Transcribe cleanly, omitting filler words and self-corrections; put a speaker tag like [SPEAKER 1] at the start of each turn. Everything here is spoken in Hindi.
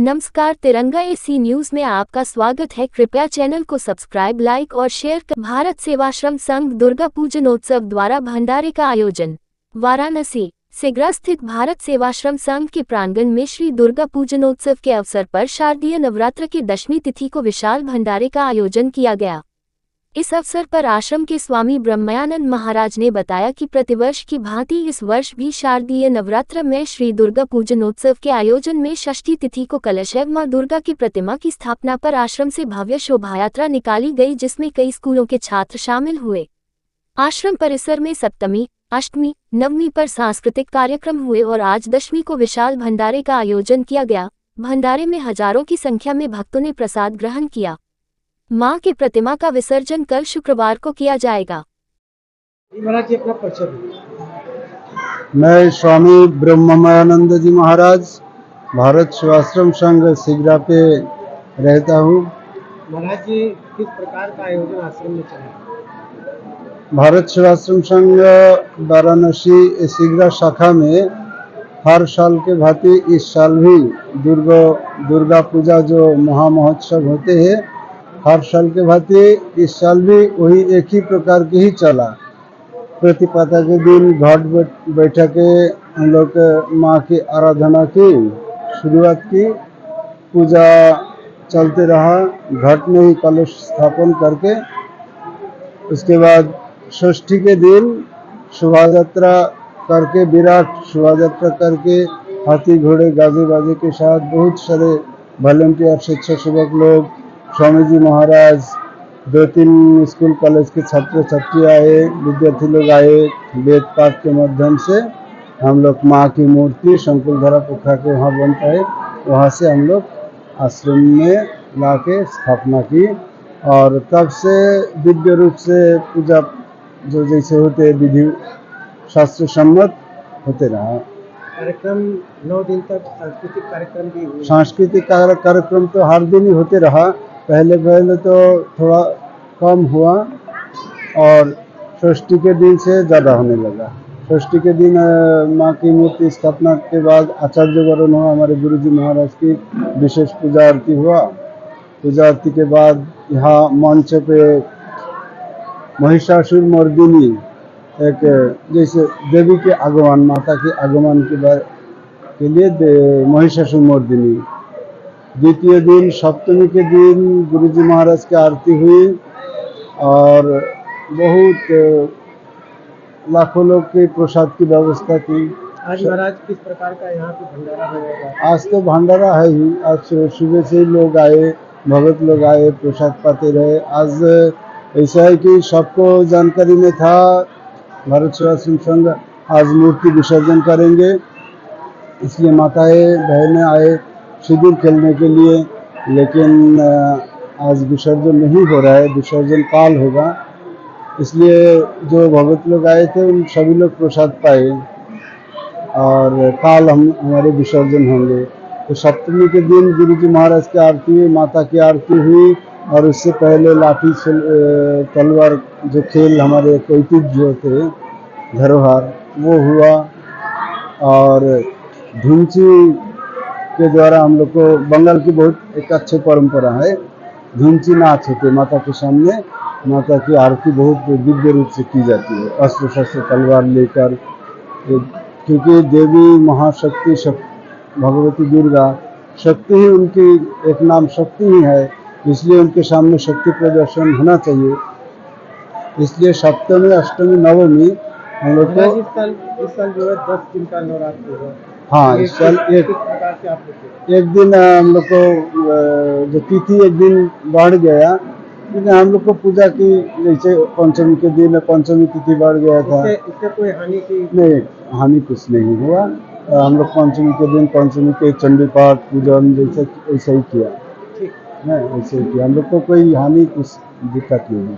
[SPEAKER 1] नमस्कार, तिरंगा एसी न्यूज में आपका स्वागत है। कृपया चैनल को सब्सक्राइब, लाइक और शेयर कर। भारत सेवाश्रम संघ दुर्गा पूजनोत्सव द्वारा भंडारे का आयोजन। वाराणसी सिगरा स्थित भारत सेवाश्रम संघ के प्रांगण में श्री दुर्गा पूजनोत्सव के अवसर पर शारदीय नवरात्र की दशमी तिथि को विशाल भंडारे का आयोजन किया गया। इस अवसर पर आश्रम के स्वामी ब्रह्मयानंद महाराज ने बताया कि प्रतिवर्ष की भांति इस वर्ष भी शारदीय नवरात्र में श्री दुर्गा पूजनोत्सव के आयोजन में षष्ठी तिथि को कलश एवं मां दुर्गा की प्रतिमा की स्थापना पर आश्रम से भव्य शोभायात्रा निकाली गई, जिसमें कई स्कूलों के छात्र शामिल हुए। आश्रम परिसर में सप्तमी, अष्टमी, नवमी पर सांस्कृतिक कार्यक्रम हुए और आज दशमी को विशाल भंडारे का आयोजन किया गया। भंडारे में हजारों की संख्या में भक्तों ने प्रसाद ग्रहण किया। मां की प्रतिमा का विसर्जन कल शुक्रवार को किया जाएगा।
[SPEAKER 2] मैं स्वामी ब्रह्मयानंद जी महाराज भारत सेवाश्रम संघ सिगरा पे रहता हूँ।
[SPEAKER 3] महाराज जी, किस प्रकार का आयोजन आश्रम में चला?
[SPEAKER 2] भारत सेवाश्रम संघ वाराणसी सिगरा शाखा में हर साल के भांति इस साल भी दुर्गा पूजा जो महामहोत्सव होते हैं, हर साल के भांति इस साल भी वही एक ही प्रकार की ही चला। प्रतिपदा के दिन घाट बैठक के हम लोग माँ की आराधना की शुरुआत की, पूजा चलते रहा। घाट में ही कलश स्थापन करके उसके बाद षष्ठी के दिन शोभा यात्रा करके, विराट शोभा यात्रा करके हाथी घोड़े गाजे बाजे के साथ बहुत सारे वॉलंटियर स्वेच्छासेवक लोग, स्वामी जी महाराज, 2-3 स्कूल कॉलेज के छात्र छात्री आए, विद्यार्थी लोग आए। वेद पाठ के माध्यम से हम लोग माँ की मूर्ति शंकुलधारा पोखरा के वहाँ बनता है, वहाँ से हम लोग आश्रम में ला के स्थापना की और तब से दिव्य रूप से पूजा जो जैसे होते विधि शास्त्र सम्मत होते रहा।
[SPEAKER 3] कार्यक्रम 9 दिन तक सांस्कृतिक कार्यक्रम भी हुए।
[SPEAKER 2] सांस्कृतिक कार्यक्रम तो हर दिन ही होते रहा। पहले तो थोड़ा कम हुआ और षष्ठी के दिन से ज़्यादा होने लगा। षष्ठी के दिन माँ की मूर्ति स्थापना के बाद आचार्य वरण हुआ, हमारे गुरुजी महाराज की विशेष पूजा आरती हुआ। पूजा आरती के बाद यहाँ मंच पे महिषासुर मर्दिनी, एक जैसे देवी के आगमन, माता के आगमन के लिए महिषासुर मर्दिनी। द्वितीय दिन सप्तमी के दिन गुरुजी महाराज की आरती हुई और बहुत लाखों लोग के प्रसाद की व्यवस्था की।
[SPEAKER 3] आज महाराज किस प्रकार का यहाँ पे भंडारा होगा?
[SPEAKER 2] आज तो भंडारा है ही। आज सुबह से ही लोग आए, भगत लोग आए, प्रसाद पाते रहे। आज ऐसा है कि सबको जानकारी में था, भारत सेवाश्रम संघ आज मूर्ति विसर्जन करेंगे, इसलिए माताएं बहनें आए शिविर खेलने के लिए, लेकिन आज विसर्जन नहीं हो रहा है, विसर्जन काल होगा। इसलिए जो भगत लोग आए थे उन सभी लोग प्रसाद पाए और काल हमारे विसर्जन होंगे। तो सप्तमी के दिन गुरुजी महाराज की आरती हुई, माता की आरती हुई और उससे पहले लाठी तलवार जो खेल हमारे ऐतिह्य जो थे धरोहर वो हुआ और धुंची के द्वारा हम लोग को बंगाल की बहुत एक अच्छी परंपरा है, धुंची नाच होते माता के सामने, माता की आरती बहुत दिव्य रूप से की जाती है, अस्त्र शस्त्र तलवार लेकर, क्योंकि देवी महाशक्ति भगवती दुर्गा शक्ति ही उनकी एक नाम शक्ति ही है, इसलिए उनके सामने शक्ति प्रदर्शन होना चाहिए। इसलिए सप्तमी, अष्टमी, नवमी हम लोग को
[SPEAKER 3] इस साल जो है 10 दिन का नवरात्र हुआ।
[SPEAKER 2] हाँ, इस साल एक दिन हम लोग को जो तिथि एक दिन बढ़ गया, क्योंकि हम लोग को पूजा की जैसे पंचमी के दिन पंचमी तिथि बढ़ गया था।
[SPEAKER 3] इससे कोई हानि की
[SPEAKER 2] नहीं, हानि कुछ नहीं हुआ। हम लोग पंचमी के दिन पंचमी के चंडी पाठ पूजन जैसे ऐसा ही किया, ऐसे ही किया। हम लोग को कोई हानि कुछ दिक्कत नहीं हुई।